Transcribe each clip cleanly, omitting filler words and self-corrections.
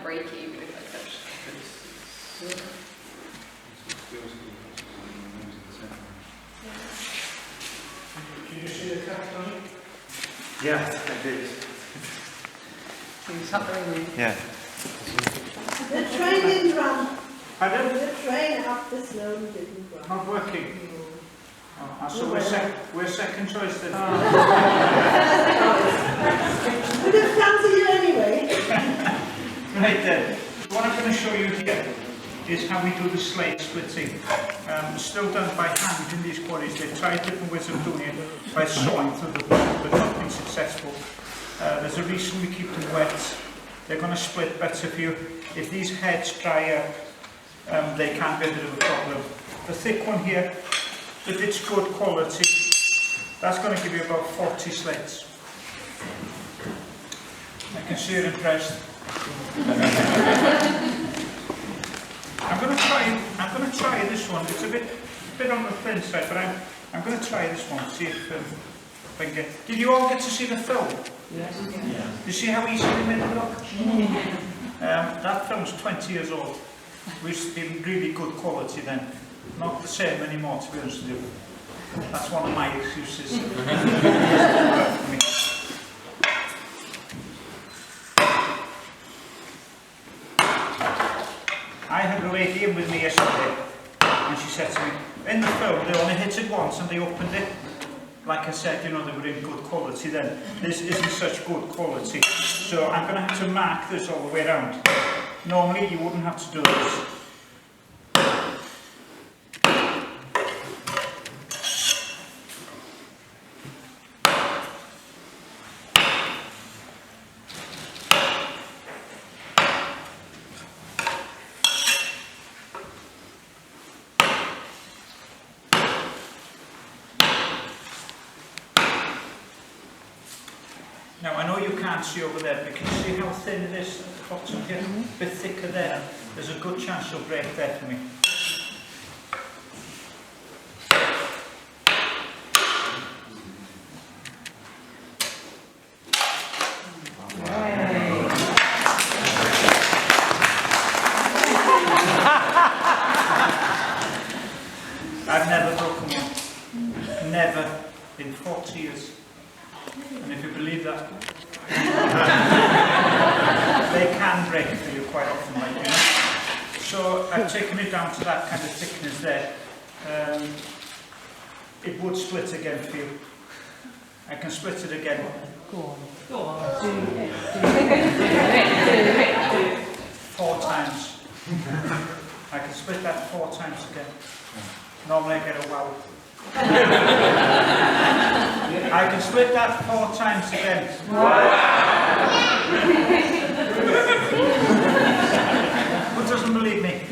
break even if I touch it. Did you see the cat, Tony? Yes, I did. Is that the ring? Yeah. The train didn't run. Pardon? The train up the snow didn't run. Not working. Oh, so we're second choice then. Would have come to you anyway. Right then. What I'm going to show you here is how we do the slate splitting. Still done by hand in these quarries. They've tried different ways of doing it by sawing through the wood, but not been successful. There's a reason we keep them wet. They're going to split better for you. If these heads dry up, they can be a bit of a problem. The thick one here, if it's good quality, that's going to give you about 40 slates. I can see you're impressed. I'm going to try this one. It's a bit on the thin side, but I'm going to try this one. See if I can get. Did you all get to see the film? Yes. Yeah. You see how easy they made it look? That film's 20 years old. It used to be really good quality then. Not the same anymore, to be honest with you. That's one of my excuses. I had a lady in with me yesterday, and she said to me, in the film they only hit it once and they opened it. Like I said, you know, they were in good quality then. This isn't such good quality. So I'm going to have to mark this all the way around. Normally you wouldn't have to do this. Now I know you can't see over there, but can you see how thin it is at the bottom here? A bit thicker there. There's a good chance you'll break there for me. I've never broken one. Never in 40 years. And if you believe that, they can break for you quite often, like, you know. So I've taken it down to that kind of thickness there. It would split again for you. I can split it again. Go on. Go on. Do it. 4 times. I can split that 4 times again. Normally I get a wow. I can split that 4 times again. Who doesn't believe me?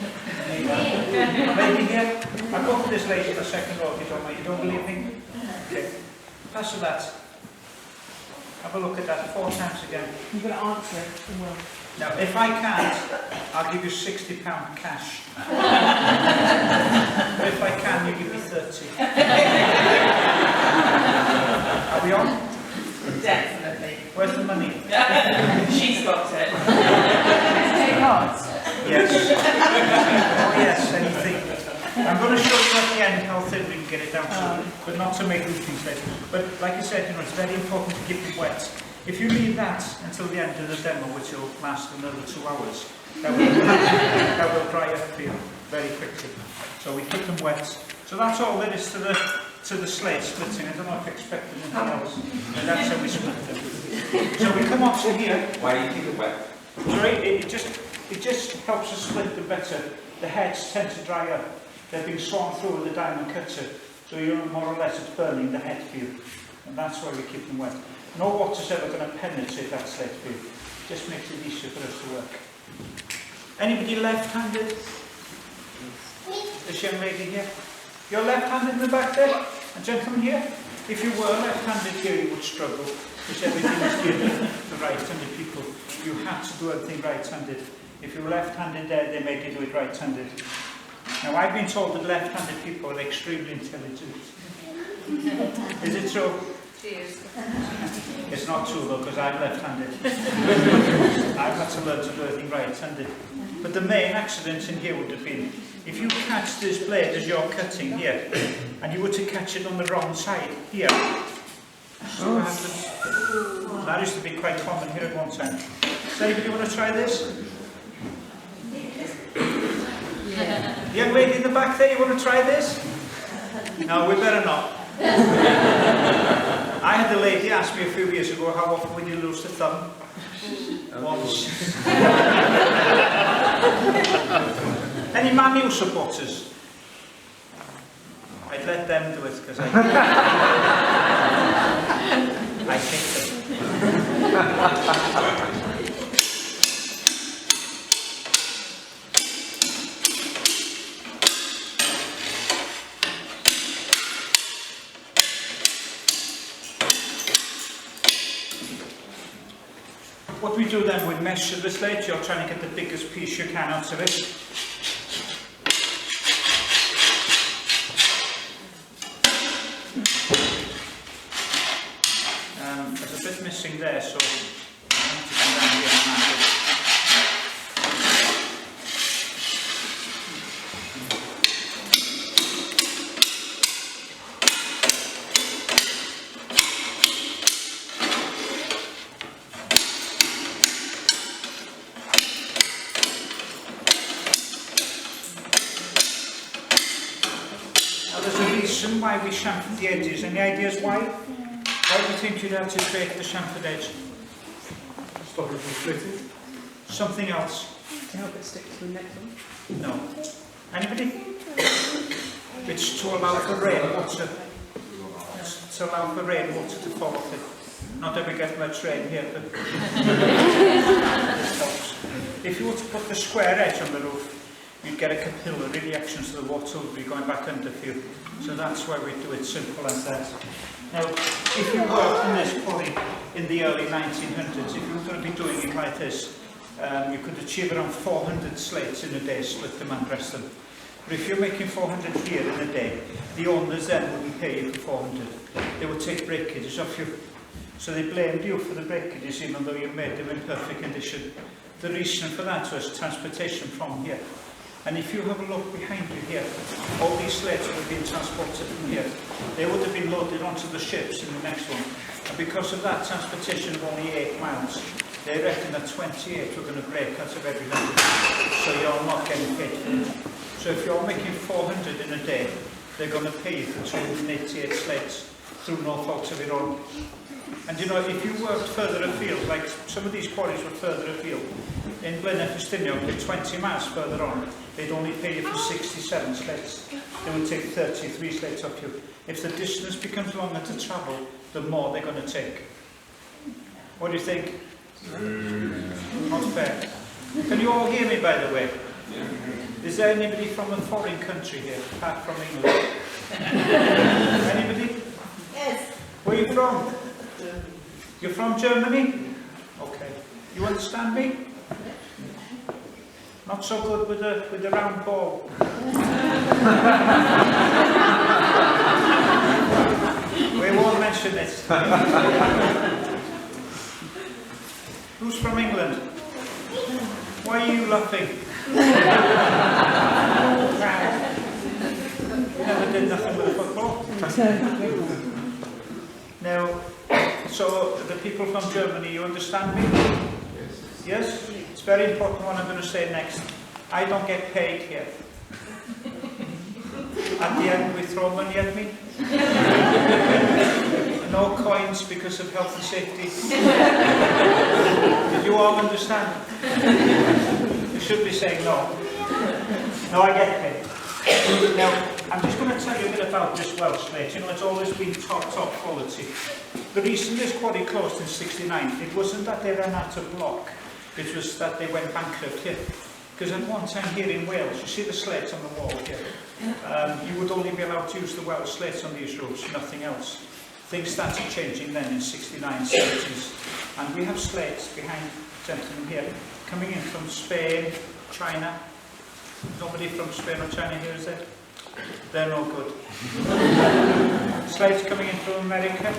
Lady here? I'll go for this lady in a second row if you don't mind. You don't believe me? Okay. Pass her that. Have a look at that 4 times again. You've got to answer it. Well. Now, if I can't, I'll give you £60 cash. But if I can, you give me 30. Are we on? Definitely. Where's the money? She's got it. Take cards. Yes. Oh yes, anything. I'm going to show you at the end how thin we can get it down to, but not to make roofing slates. But like I said, you know, it's very important to keep it wet. If you leave that until the end of the demo, which will last another 2 hours, that will dry up for you very quickly. So we keep them wet. So that's all there is to the slate splitting. I don't know if you expected anything else. But that's how we split them. So we come on to here. Why do you keep it wet? Sorry, it just helps us split them better. The heads tend to dry up. They're being sawn through with a diamond cutter. So you know, more or less it's burning the head for you. And that's why we keep them wet. No water's ever going to penetrate that slate for you. Just makes it easier for us to work. Anybody left-handed? This young lady here? You're left-handed in the back there? A gentleman here? If you were left-handed here, you would struggle. Because everything is given to right-handed people. You had to do everything right-handed. If you were left-handed there, they made you do it right-handed. Now, I've been told that left-handed people are extremely intelligent. Is it true? It's not true though, because I'm left-handed. I've got to learn to do everything right, hasn't it? But the main accident in here would have been, if you catch this blade as you're cutting here, and you were to catch it on the wrong side, here, so what happens? That used to be quite common here at one time. Does anybody want to try this? Yeah. Young lady in the back there, you want to try this? No, we better not. I had a lady ask me a few years ago, how often would you lose the thumb? Once. Any Man U supporters? I'd let them do it because I think them. What we do then, we measure the slate. You're trying to get the biggest piece you can out of it. There's a bit missing there, so I have to come down here and mark it. Now there's a reason why we chamfer the edges. Any ideas why? Why do you think you'd have to create the chamfered edge? Stop it from splitting. Something else? To help it stick to the next one. No. Anybody? It's to allow for rainwater. To allow for rainwater to fall off it. Not that we get much rain here, but this helps. If you were to put the square edge on the roof, you'd get a capillary reaction, so the water would be going back under for you. So that's why we do it simple as that. Now, if you worked in this quarry in the early 1900s, if you were going to be doing it like this, you could achieve around 400 slates in a day, split them and press them. But if you're making 400 here in a day, the owners then wouldn't pay you for 400. They would take breakages off you. So they blamed you for the breakages, even though you made them in perfect condition. The reason for that was transportation from here. And if you have a look behind you here, all these slates would have been transported from here. They would have been loaded onto the ships in the next one. And because of that transportation of only 8 miles, they reckon that 28 were going to break out of every 100. So you're not getting paid for it. So if you're making 400 in a day, they're going to pay you for 288 slates through no fault of your own. And you know, if you worked further afield, like some of these quarries were further afield, in Gleneffer, 20 miles further on, they'd only pay you for 67 slates. They would take 33 slates off you. If the distance becomes longer to travel, the more they're going to take. What do you think? Not fair. Can you all hear me, by the way? Is there anybody from a foreign country here, apart from England? Anybody? Yes. Where are you from? You're from Germany? Okay. You understand me? Not so good with the round ball. We won't mention it. Who's from England? Why are you laughing? You never did nothing with football. Now, so the people from Germany, you understand me? Yes? It's very important what I'm going to say next. I don't get paid here. At the end, we throw money at me. No coins because of health and safety. Did you all understand? You should be saying no. No, I get paid. Now, I'm just going to tell you a bit about this Welsh slate. You know, it's always been top quality. The reason this quarry closed in '69, it wasn't that they ran out of block. It was that they went bankrupt here. Because at one time here in Wales, you see the slates on the wall here, you would only be allowed to use the Welsh slates on these roofs, nothing else. Things started changing then in '69, '70s. And we have slates behind gentlemen here, coming in from Spain, China. Nobody from Spain or China here, is there? They're no good. Slates coming in from America,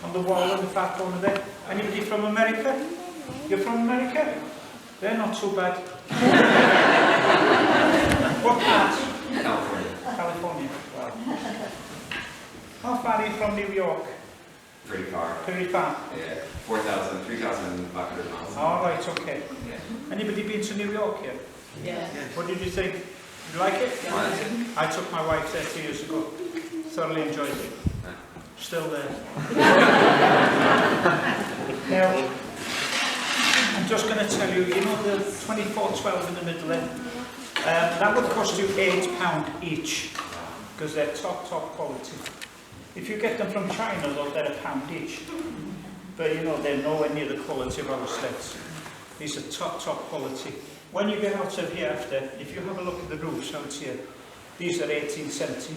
on the wall in the far corner there. Anybody from America? You're from America? They're not too bad. What part? California. California. Wow. How far are you from New York? Pretty far. Pretty far. Yeah. 3,500 miles. All right, okay. Yeah. Anybody been to New York here? Yeah. What did you think? You like it? Yeah. I took my wife there 2 years ago. Thoroughly enjoyed it. Still there. Now, I'm just going to tell you, you know the 2412 in the middle there? That would cost you £8 each, because they're top quality. If you get them from China, though, they're £1 each. But you know, they're nowhere near the quality of our slates. These are top quality. When you get out of here after, if you have a look at the roofs out here, these are 1870.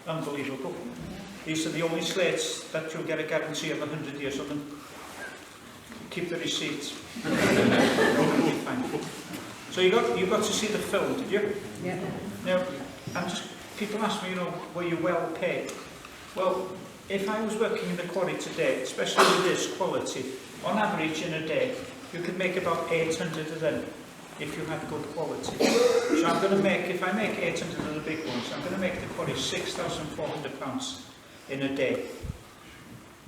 Unbelievable. These are the only slates that you'll get a guarantee of 100 years on them. Keep the receipts. So you got to see the film, did you? Yeah. Now, people ask me, you know, were you well paid? Well, if I was working in the quarry today, especially with this quality, on average in a day, you could make about 800 of them if you had good quality. So I'm going to make, if I make 800 of the big ones, I'm going to make the quarry £6,400 in a day.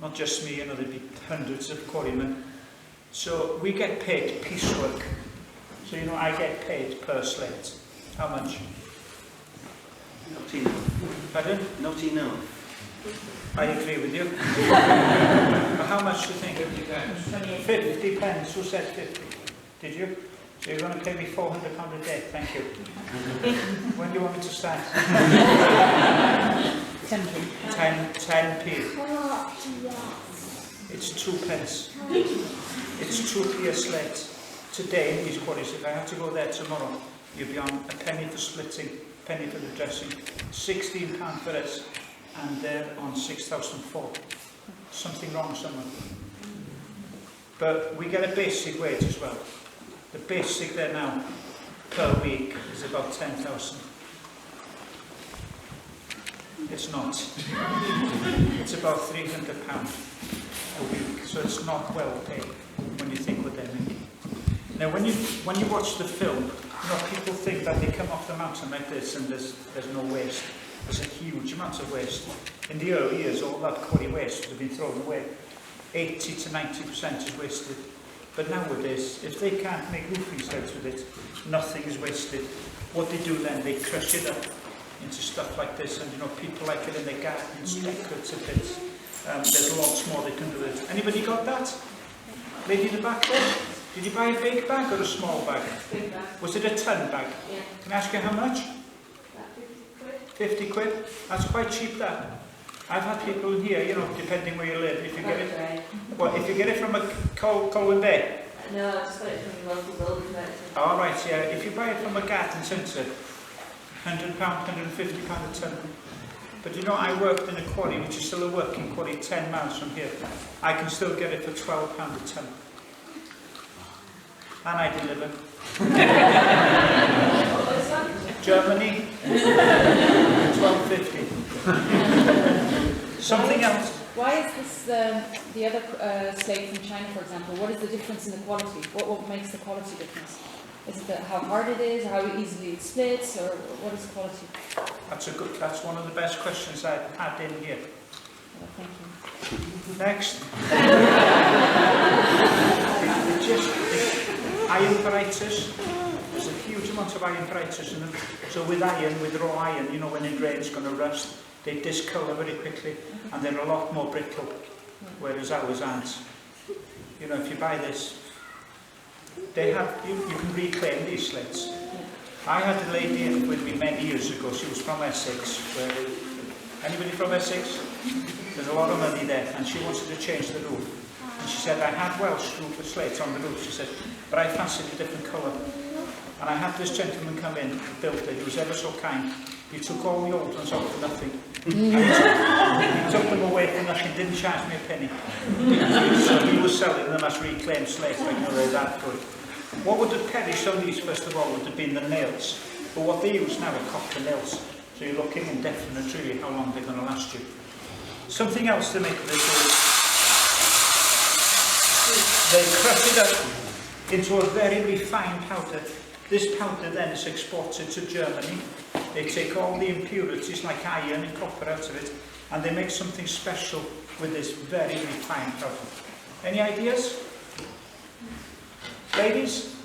Not just me, you know, there'd be hundreds of quarrymen. So we get paid piecework. So, you know, I get paid per slate. How much? Not enough. Pardon? Not enough. I agree with you. How much do you think? 50 pence. 50 pence. Who said 50? Did you? So you're going to pay me £400 a day. Thank you. When do you want me to start? 10p. It's 2 pence. It's 2p a slate. Today in these quarries, if I had to go there tomorrow, you'd be on a penny for splitting, penny for the dressing, £16 for this, and they're on 6,004. Something wrong somewhere. But we get a basic wage as well. The basic there now per week is about 10,000. It's not. It's about £300 a week, so it's not well paid when you think what they're making. Now, when you watch the film, you know, people think that they come off the mountain like this and there's no waste. There's a huge amount of waste. In the early years, all that quarry waste would have been thrown away. 80 to 90% is wasted. But nowadays, if they can't make roofing slates with it, nothing is wasted. What they do then, they crush it up into stuff like this, and you know, people like it in their gardens, decorative bits. There's lots more they can do with it. Anybody got that? Lady in the back there? Did you buy a big bag or a small bag? Big bag. Was it a ton bag? Yeah. Can I ask you how much? About 50 quid. 50 quid? That's quite cheap, that. I've had people in here, you know, depending where you live, if you get it... Right. What, if you get it from a Colwyn Bay? No, I just got it from the local building collector. All right, yeah. If you buy it from a garden centre, £100, £150 a ton. But you know, I worked in a quarry, which is still a working quarry, 10 miles from here. I can still get it for £12 a ton. And I deliver. What was that? Germany, 12.50. Something else. Why is this the other slate from China, for example? What is the difference in the quality? What makes the quality difference? Is it how hard it is, or how easily it splits, or what is the quality? That's one of the best questions I've had in here. Well, thank you. Next. Iron brights. There's a huge amount of iron brights in them. So with raw iron, you know, when it rains, it's going to rust. They discolour very quickly, and they're a lot more brittle, whereas ours aren't. You know, if you buy this, they have, you can reclaim these slates. I had a lady in with me many years ago. She was from Essex. Anybody from Essex? There's a lot of money there, and she wanted to change the roof. And she said, I had Welsh roof slates on the roof, she said, but I fancied a different colour. And I had this gentleman come in, built it, he was ever so kind. He took all the old ones out for nothing. He took them away for nothing, didn't charge me a penny. So he was selling them as reclaimed slates, like, you know, they're that good. What would have perished on these, first of all, would have been the nails. But what they use now are copper nails. So you're looking indefinite, really, how long they're going to last you. Something else to make this is they crush it up into a very refined powder. This powder then is exported to Germany. They take all the impurities like iron and copper out of it, and they make something special with this very refined powder. Any ideas? Ladies?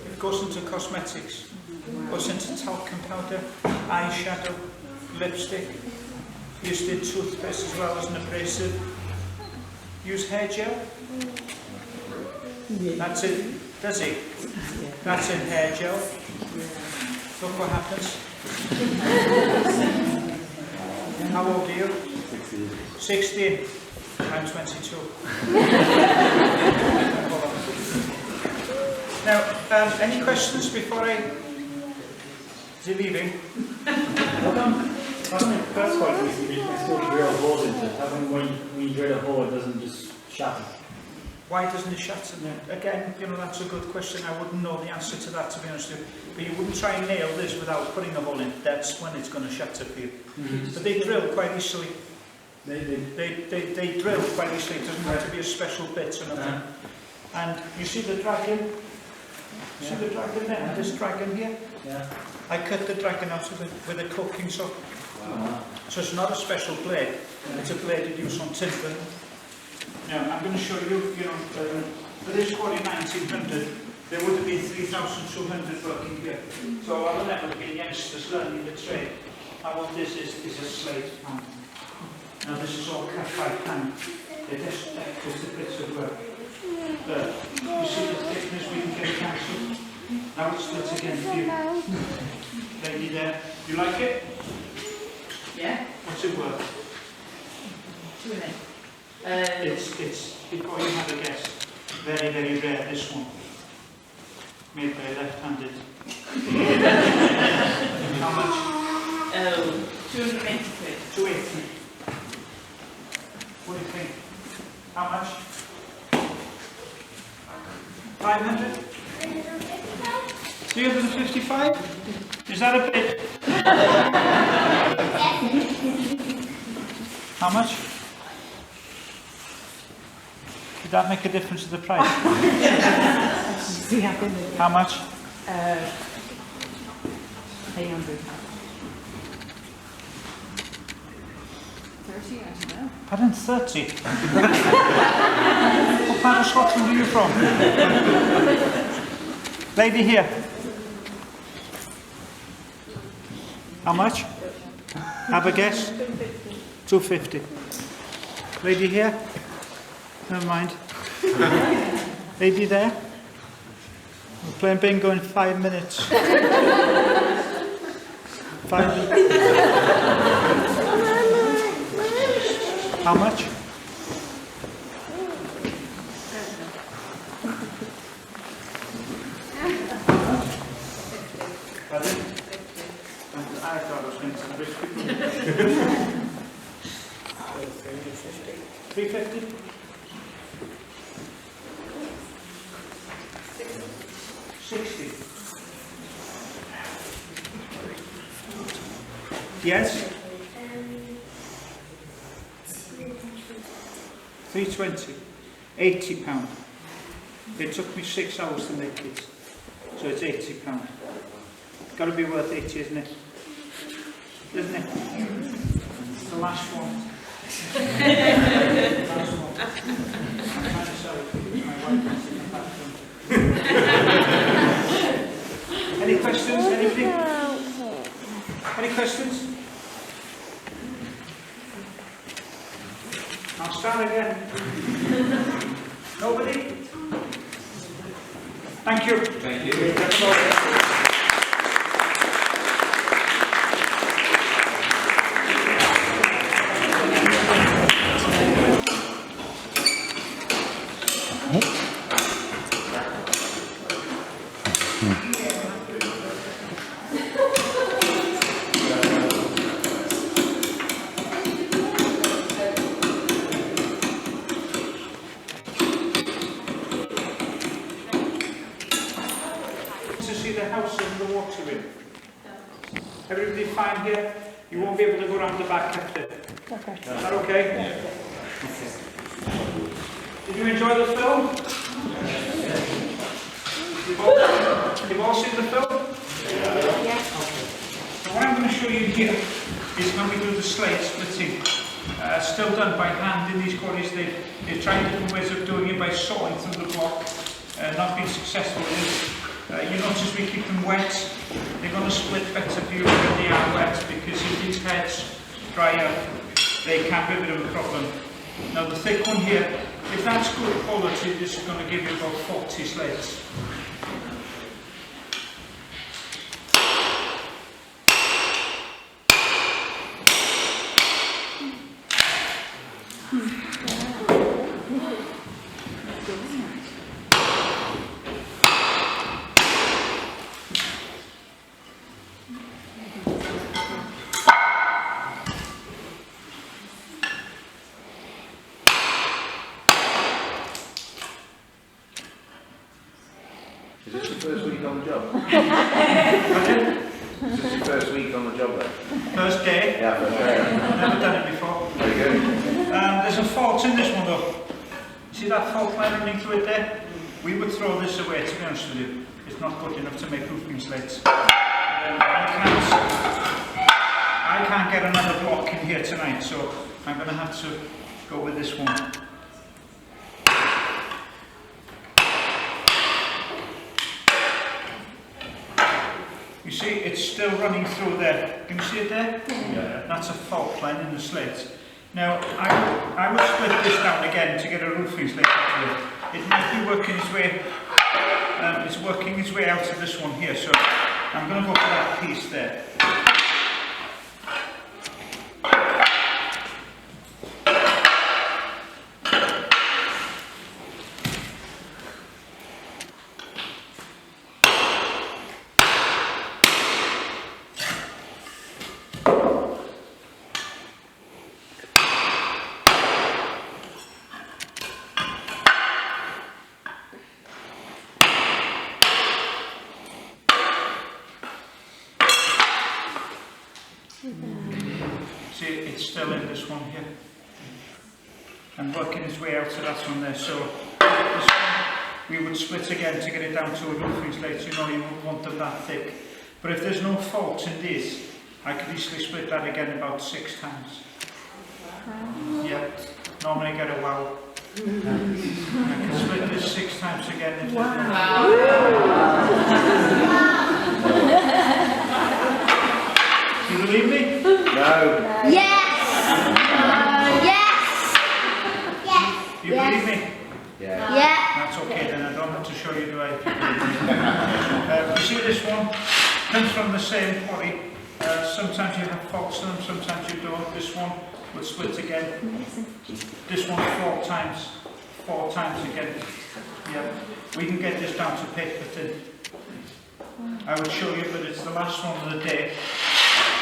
It goes into cosmetics. Goes into talcum powder, eyeshadow, lipstick. Used in toothpaste as well as an abrasive. Use hair gel. That's it. Does it? That's in hair gel. Look what happens. How old are you? 16. I'm 22. Now, any questions before I... Is he leaving? That's quite easy. You can still drill holes into it. When you drill a hole, it doesn't just shatter. Why doesn't it shatter? Again, you know, that's a good question. I wouldn't know the answer to that, to be honest with you. But you wouldn't try and nail this without putting a hole in. That's when it's going to shatter for you. But they drill quite easily. They drill quite easily. It doesn't have to be a special bit or nothing. And you see the dragon? See the dragon there? This dragon here? Yeah. I cut the dragon out with a cooking saw. So it's not a special blade. It's a blade you use on timber. Now, I'm going to show you, for this quarry 1900, there would have been 3,200 working here. So I will never be youngsters learning the trade. And what this is a slate pan. Now this is all cut by hand. It is just a bit of work. You see the thickness we can get cancelled? Now it's split again for you. Lady there. You like it? Yeah. What's it worth? 2 minutes. It's, before you have a guess, very, very rare, this one. Made by a left-handed. How much? 280 quid. 280. What do you think? How much? 500? 355? Is that a bit? How much? Did that make a difference to the price? How much? 800. 30, I don't know. Pardon, 30? What part of Scotland are you from? Lady here. How much? Have a guess? 250. Lady here? Never mind. Lady there? We're playing bingo in 5 minutes. 5 minutes. How much? Pardon? I thought I was going to be 350? 60. Yes? 320. £80. It took me 6 hours to make it. So it's £80. Got to be worth 80, isn't it? Isn't it? It's the last one. Last one. I'm trying to sell it because my wife wants it in the bathroom. Any questions? Anybody? Any questions? I'll start again. Nobody? Thank you. Thank you. Everybody fine here? You won't be able to go around the back after. Okay. Is that okay? Yeah. Did you enjoy the film? all seen the film? Yeah. So what I'm going to show you here is how we do the slate splitting. Still done by hand in these quarries. They've tried different ways of doing it by sawing through the block. Not been successful in it. You notice we keep them wet. They're going to split better for you when they are wet, because if these heads dry out, they can be a bit of a problem. Now the thick one here, if that's good quality, this is going to give you about 40 slates. Is this your first week on the job? Pardon? Is this your first week on the job then? First day. Yeah, first day. Never done it before. Very good. There's a fault in this one though. See that fault line running through it there? We would throw this away, to be honest with you. It's not good enough to make roofing slates. I can't get another block in here tonight, so I'm going to have to go with this one. You see, it's still running through there. Can you see it there? Yeah. That's a fault line in the slate. Now, I would split this down again to get a roofing slate out of it. It might be working its way, it's working its way out of this one here, so I'm going to go for that piece there. See, it's still in this one here. And working its way out to that one there. So this one we would split again to get it down to a roofing slate. You know, you wouldn't want them that thick. But if there's no fault in this, I could easily split that again about 6 times. Yeah, normally get a wow. I can split this 6 times again if there's no fault. Do you believe me? No. Yes! Yes! Yes! Do you believe me? Yeah. Yeah. That's okay then, I don't have to show you do I. You see this one comes from the same quarry. Sometimes you have faults in them, sometimes you don't. This one would split again. This one 4 times. 4 times again. Yeah. We can get this down to paper thin. I would show you, but it's the last one of the day.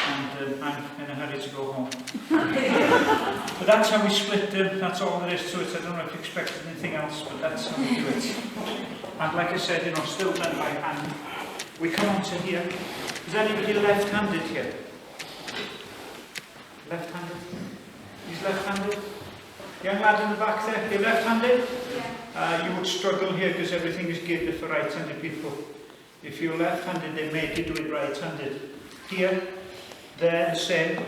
And I'm in a hurry to go home. But that's how we split them, that's all there is to it. I don't know if you expected anything else, but that's how we do it. And like I said, you know, still done by hand. We come on to here. Is anybody left-handed here? Left-handed? He's left-handed? Young lad in the back there, you're left-handed? Yeah. You would struggle here because everything is geared for right-handed people. If you're left-handed, they make you do it right-handed. Here, they're the same.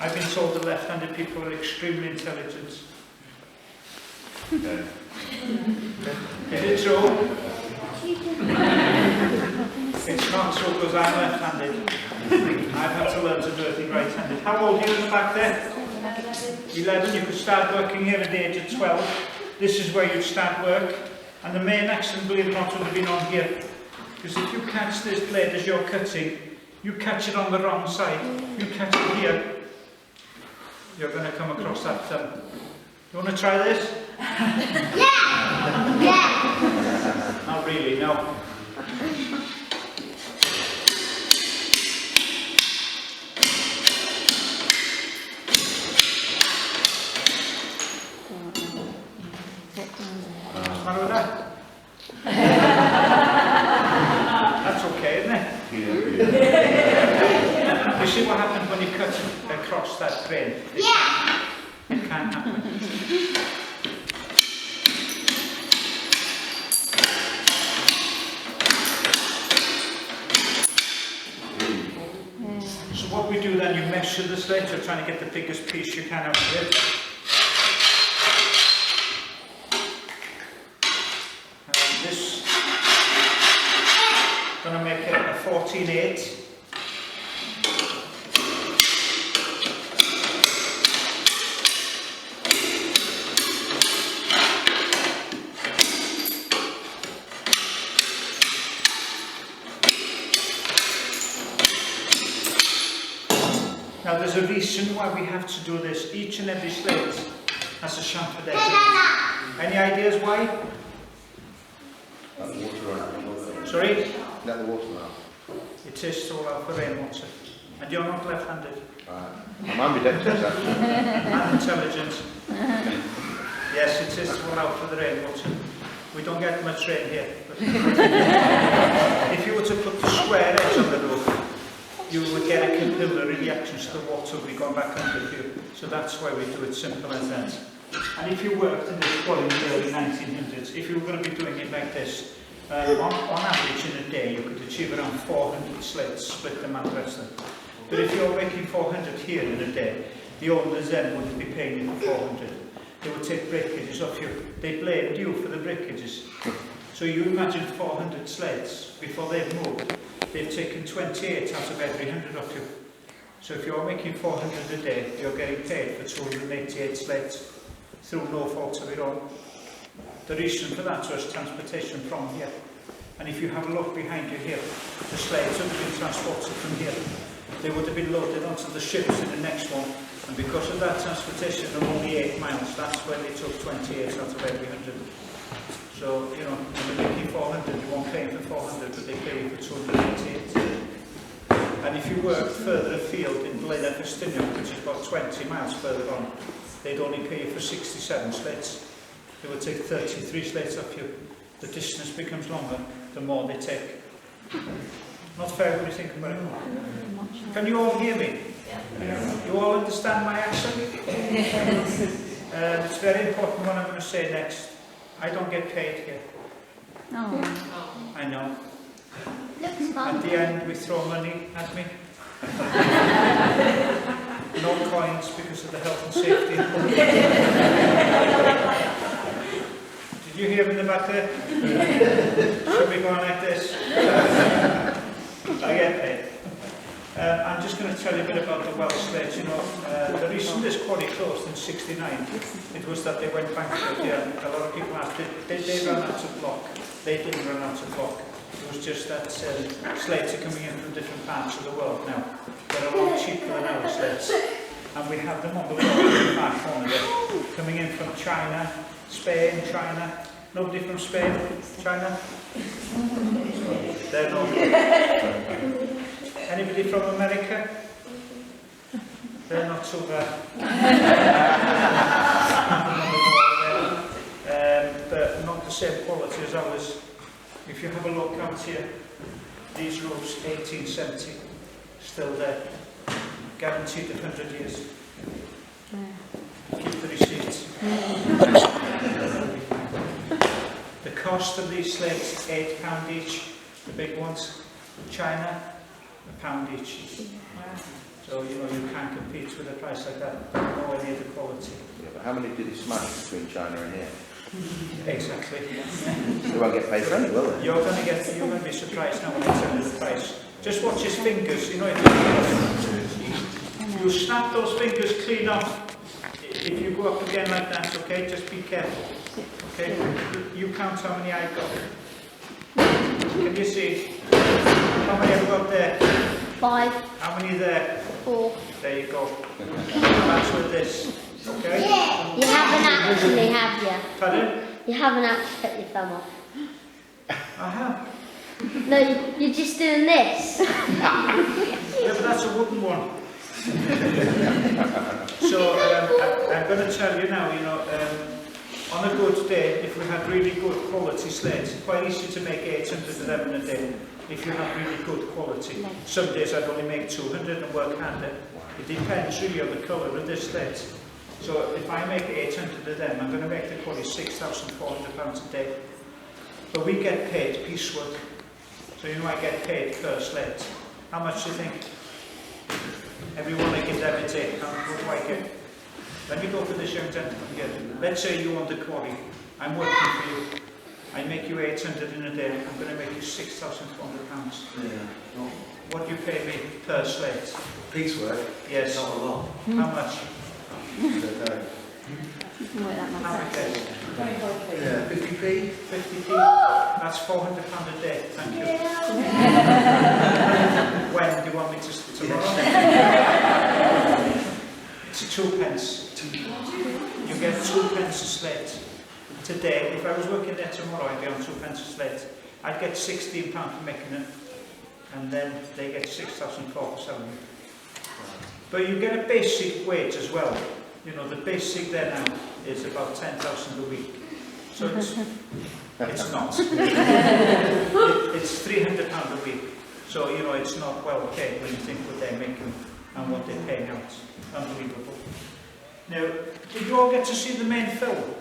I've been told the left-handed people are extremely intelligent. Okay. Is it true? It's not true because I'm left-handed. I've had to learn to do everything right-handed. How old are you in the back there? 11. You could start working here at the age of 12. This is where you'd start work. And the main accident, believe it or not, would have been on here. Because if you catch this blade as you're cutting, you catch it on the wrong side. You catch it here, you're going to come across that thumb. You want to try this? Yeah! Yeah! Not really, no. What's the matter with that? That's okay, isn't it? You see what happens when you cut across that crane? Yeah! It can't happen. what we do then, you measure the slate, you're trying to get the biggest piece you can out of it. And this, going to make it a 14/8. Now there's a reason why we have to do this. Each and every slate has a chamfered edge. Any ideas why? Let the water run. Sorry? Let the water run. It is to allow for rainwater. And you're not left-handed. I'm ambidextrous actually. And intelligent. Yes, it is to allow for the rainwater. We don't get much rain here. But if you were to put the square edge on the roof, you would get a capillary reaction, so the water would be going back under you. So that's why we do it simple as that. And if you worked in this quarry in the early 1900s, if you were going to be doing it like this, on average in a day you could achieve around 400 slates, split them and rest them. But if you're making 400 here in a day, the owners then wouldn't be paying you for 400. They would take breakages off you. They blamed you for the breakages. So you imagine 400 slates before they've moved. They've taken 28 out of every 100 off you. So if you're making 400 a day, you're getting paid for 288 slates through no fault of your own. The reason for that was transportation from here. And if you have a look behind you here, the slates would have been transported from here. They would have been loaded onto the ships in the next one. And because of that transportation of only 8 miles, that's where they took 28 out of every 100. So, you know, when they're making 400, you won't pay for 400, but they pay you for 288. And if you worked further afield in Llanberis, which is about 20 miles further on, they'd only pay you for 67 slates. They would take 33 slates off you. The distance becomes longer, the more they take. Not fair when you think about it. Can you all hear me? Yeah. You all understand my accent? It's very important what I'm going to say next. I don't get paid here. No. I know. Looks fun. At the end, we throw money at me. No coins because of the health and safety. Did you hear him in the back there? Should we go on like this? I get paid. I'm just going to tell you a bit about the Welsh Slate. You know, the reason this quarry closed in '69, it was that they went bankrupt. Yeah, a lot of people asked, they ran out of block. They didn't run out of block. It was just that slates are coming in from different parts of the world now. They're a lot cheaper than our slates. And we have them on the world in the far corner there. Coming in from China, Spain, China. Nobody from Spain, China? They're not good. Anybody from America? They're not so bad. But not the same quality as ours. If you have a look out here, these roofs, 1870, still there. Guaranteed 100 years. Keep the receipts. The cost of these slates, £8 each, the big ones. China, £1 each. So, you know, you can't compete with a price like that. Nowhere near the quality. Yeah, but how many did he smash between China and here? Exactly. They won't get paid for any, will they? You're going to be surprised now when I tell you the price. Just watch his fingers, you know. You snap those fingers clean off. If you go up again like that, okay, just be careful. Okay, you count how many I've got. Can you see? How many I've got there? 5. How many there? 4. There you go. That's with this. Okay? You haven't actually, have you? Pardon? You haven't actually cut your thumb off. I have. No, you're just doing this. Yeah, but that's a wooden one. So I'm going to tell you now, you know, on a good day, if we had really good quality slates, it's quite easy to make 800 of them in a day if you have really good quality. Some days I'd only make 200 and work harder. It depends really on the colour of this slate. So if I make 800 of them, I'm going to make the quarry £6,400 a day. But we get paid piecework. So you know I get paid per slate. How much do you think? Everyone I give debit it. What do I get? Let me go for this young gentleman again. Let's say you want the quarry. I'm working for you. I make you 800 in a day. I'm going to make you £6,400. Yeah. What do you pay me per slate? Piecework? Yes. Not a lot. How much? How much? Yeah, 50p? 50p. That's £400 a day. Thank you. When do you want me to tomorrow? It's 2 pence. You get 2 pence a slate. Today, if I was working there tomorrow, I'd be on 2 pence a slate. I'd get £16 for making it, and then they get 6,400 for selling it. But you get a basic wage as well. You know, the basic there now is about 10,000 a week. So it's not. It's £300 a week. So, you know, it's not well paid when you think what they're making and what they're paying out. Unbelievable. Now, did you all get to see the main film?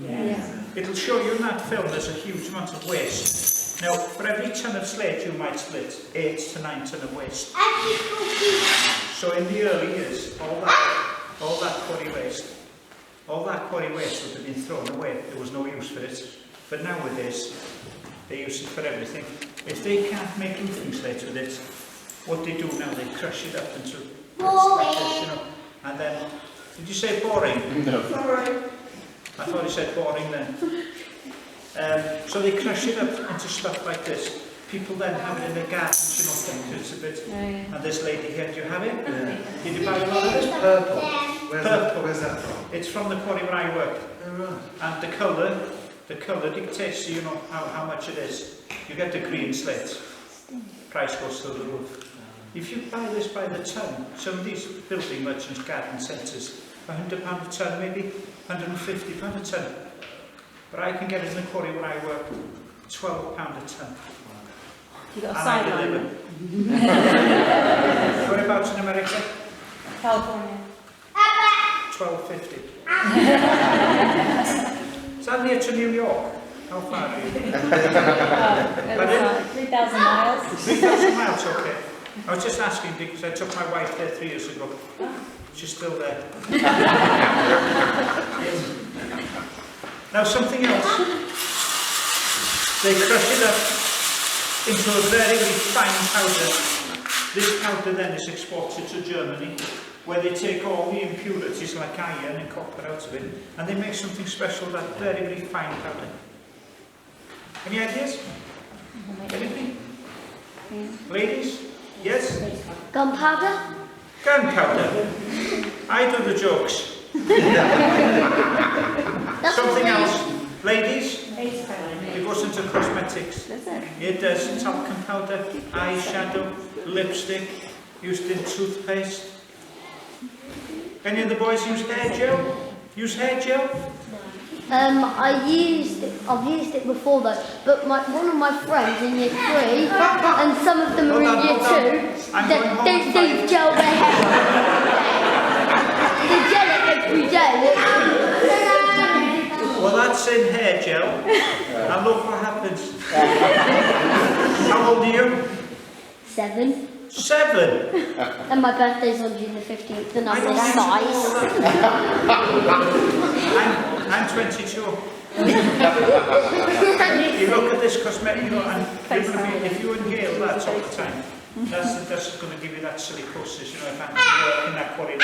Yeah. It'll show you in that film there's a huge amount of waste. Now, for every ton of slate you might split 8 to 9 ton of waste. So in the early years, all that quarry waste would have been thrown away. There was no use for it. But nowadays, they use it for everything. If they can't make roofing slates with it, what they do now, they crush it up into stuff like this, you know. And then, did you say boring? No. Sorry. I thought you said boring then. So they crush it up into stuff like this. People then have it in their gardens, you know, think it's a bit. And this lady here, do you have it? Yeah. Did you buy a lot of it? Purple. Purple. Where's that from? It's from the quarry where I work. Oh, right. And the colour dictates, you know, how much it is. You get the green slate. Price goes through the roof. If you buy this by the ton, some of these building merchants, garden centres, £100 a ton maybe, £150 a ton. But I can get it in the quarry where I work, £12 a ton. You got a And I sideline. deliver. Whereabouts in America? California. £12.50. Is that near to New York? How far are you? 3,000 miles. 3,000 miles, okay. I was just asking because I took my wife there 3 years ago. She's still there. Now something else. They crush it up into a very, very fine powder. This powder then is exported to Germany, where they take all the impurities like iron and copper out of it, and they make something special, that very, very fine powder. Any ideas? Anything? Ladies? Yes? Gunpowder? Gunpowder. I do the jokes. That's Something what else. Ladies? It goes into cosmetics. Does it? It does talcum powder, eyeshadow, lipstick, used in toothpaste. Any of the boys use hair gel? Use hair gel? I've used it before though, but one of my friends in year 3, and some of them are in year 2, they gel their hair. They gel it every day. Well, that's in hair gel. And look what happens. How old are you? 7. 7. And my birthday's on June the 15th, and I'm I this don't size. I'm 22. You look at this cosmetic, you know, and if you inhale that all the time, that's going to give you that silicosis. You know, if I work in that quarry,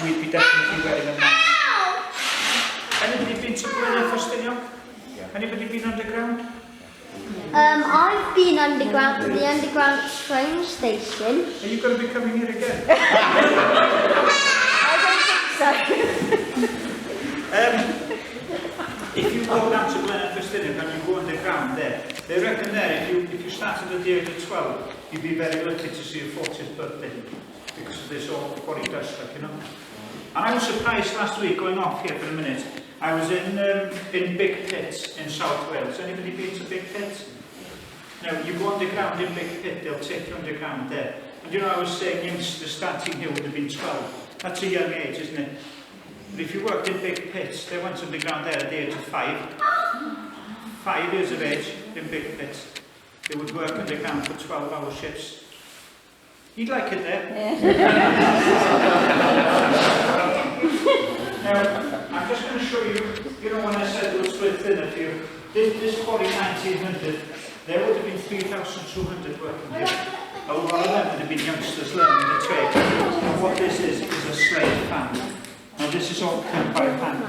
we'd be definitely wearing a mask. Anybody been to Gwynedd for Spiltting? Anybody been underground? I've been underground to the underground train station. Are you going to be coming here again? I don't think so. If you go down to Gwynedd for Spiltting and you go underground there, they reckon there, if you started at the age of 12, you'd be very lucky to see your 40th birthday because of this all quarry dust, like, you know. And I was surprised last week, going off here for a minute, I was in Big Pit in South Wales. Anybody been to Big Pit? Now, you go underground in Big Pit, they'll take you underground there. And you know, I was saying youngsters starting here would have been 12. That's a young age, isn't it? But if you worked in Big Pits, they went underground there at the age of 5. 5 years of age in Big Pits. They would work underground for 12-hour shifts. You'd like it there? Now, I'm just going to show you, when I said it was split thin a few, this quarry 1900, there would have been 3,200 working here. A lot of them would have been youngsters learning the trade. And what this is a slate fan. Now this is all done by hand.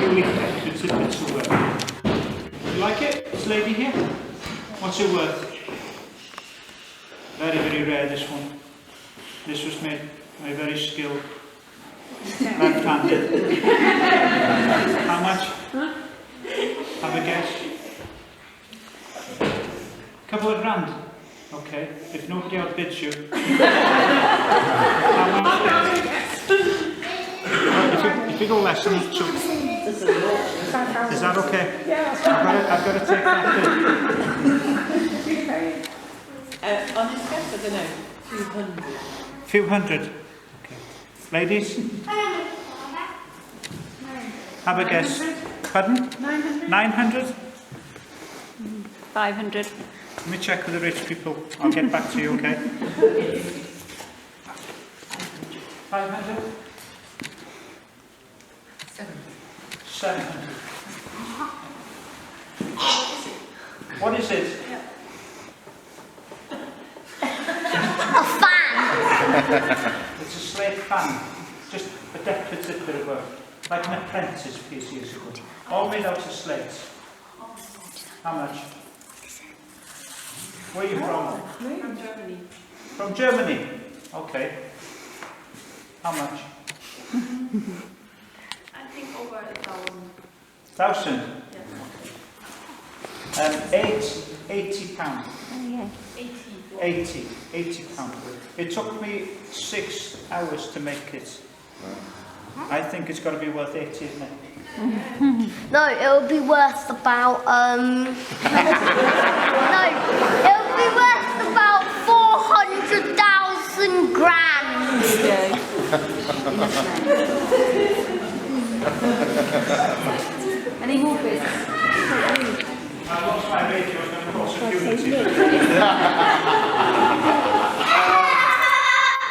Really expensive to work. You like it? This lady here? What's it worth? Very, very rare, this one. This was made by a very skilled left-handed. How much? Have a guess. Couple of grand. Okay. If nobody outbids you. How much? If you go less than two. Is that okay? Yeah. I've got to take that in. On this guess, I don't know, 200. Few hundred. Okay. Ladies? Have a guess. Pardon? 900. 900? 500. Let me check with the rich people. I'll get back to you, okay? 500? 700. What is it? A fan. It's a slate fan. Just a decorative bit of work. Like an apprentice piece years ago. All made out of slates. How much? Where are you from? From Germany. From Germany? Okay. How much? I think over 1,000. 1,000? Yeah. 80 pounds. 80 pounds. It took me 6 hours to make it. I think it's got to be worth 80, isn't it? No, it'll be worth about, no, it'll be worth about 400,000 grand. Any more bits? I lost my radio, I was going to call security. It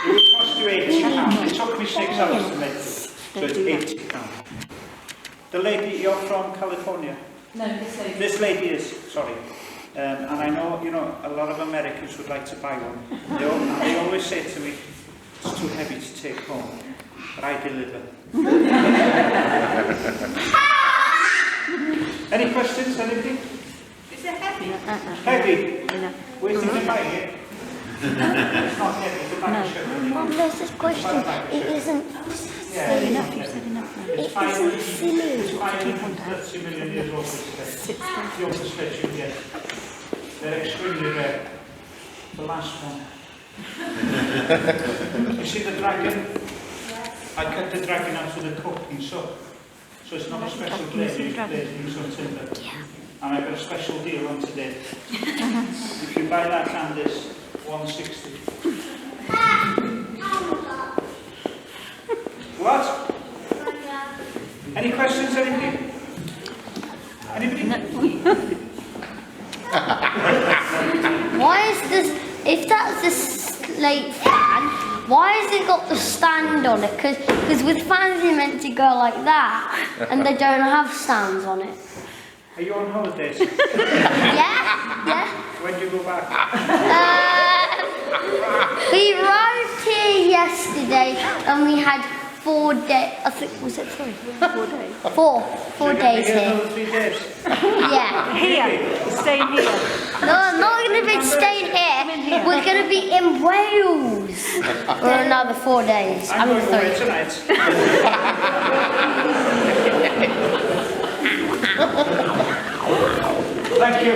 would cost you 80 pounds. It took me 6 hours to make it. So it's 80 pounds. The lady, you're from California? No, this lady. This lady is, sorry. And I know, a lot of Americans would like to buy one. They always say to me, it's too heavy to take home, but I deliver. Any questions, anything? Is it heavy? Heavy? We're thinking of buying it. It's not heavy, it's a bag of sugar. Mum, there's this question. It isn't silly. It isn't silly. It's 530 million years old, this the oldest fish you get. They're extremely rare. The last one. You see the dragon? I cut the dragon out with a cooking so it's not a special glazing, it's on timber. And I've got a special deal on today. If you buy that and this, 160. What? Any questions, anything? Anybody? Why is this, if that's a slate fan, why has it got the stand on it? Because with fans you're meant to go like that, and they don't have stands on it. Are you on holidays? Yeah. When do you go back? We arrived here yesterday, and we had 4 days. I think, was it 3? 4 days. 4 days here. Another 3 days? Yeah. Here. Staying here. No, I'm not going to be staying here. We're going to be in Wales for another 4 days. I'm going 3. away tonight. Thank you.